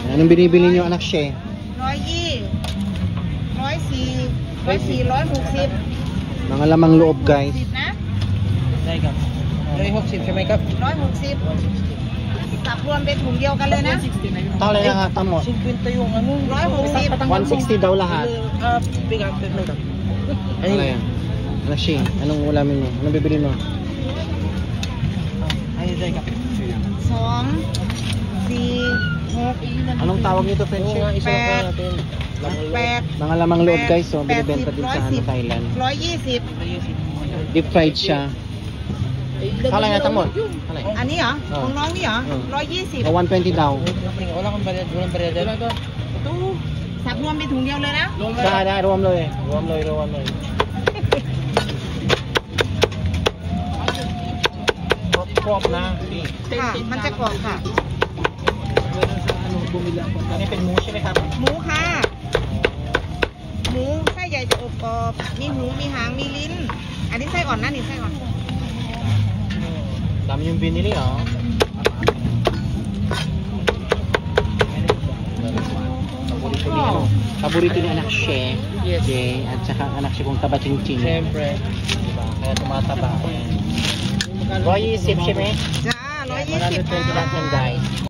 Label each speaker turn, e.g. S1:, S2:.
S1: Anong binibili nyo anak siya?
S2: 120
S1: Mga lamang loob guys.
S2: 140นะ
S3: ได้ครับ160ใช่ไหมครับ
S2: 160สับรวมเป็นถุงเดียวกันเลยนะ
S1: Tawala na nga tamo.
S3: 50 yung ano.
S2: 160
S1: 160 daw lahat.
S3: Bigat na lang.
S1: Ano yan? Anak siya, anong ulamin mo? Anong bibili mo?
S3: Ay, day ka.
S2: 2 4
S1: Anong tawag nito,
S3: Oo
S1: friendship?
S3: nga, isa pa natin.
S2: 6
S1: Mga lamang loob guys, so binibenta din sa Thailand.
S2: 120
S1: Deep fried siya. Halay nga tamo. Halay.
S2: อันนี้เหรอ
S1: อ๋อ
S2: ของน้องนี่เหรอ
S1: อืม
S2: 120
S1: O 120 daw.
S3: Wala kang bayad, walang bayad.
S2: ตู้สับรวมเป็นถุงเดียวเลยนะ
S1: ได้รวมเลยรวมเลยครบนะพี่
S2: ค่ะ มันจะกรอบค่ะ
S1: อันนี้เป็นหมูใช่ไหมครับ
S2: หมูค่ะ หมูไส้ใหญ่จะอบกรอบ มีหู มีหาง มีลิ้น อันนี้ไส้อ่อนนะนี่ไส้อ่อน
S1: Dami yung binili oh. Paborito ni anak siya.
S3: Yes.
S1: Jay, at saka anak siya kung taba-ching-ching.
S3: Siyempre.
S1: Diba? Kaya tumataba ako yan. 120 siya, me?
S2: จ้า 120
S1: 120 lahat yan, guys.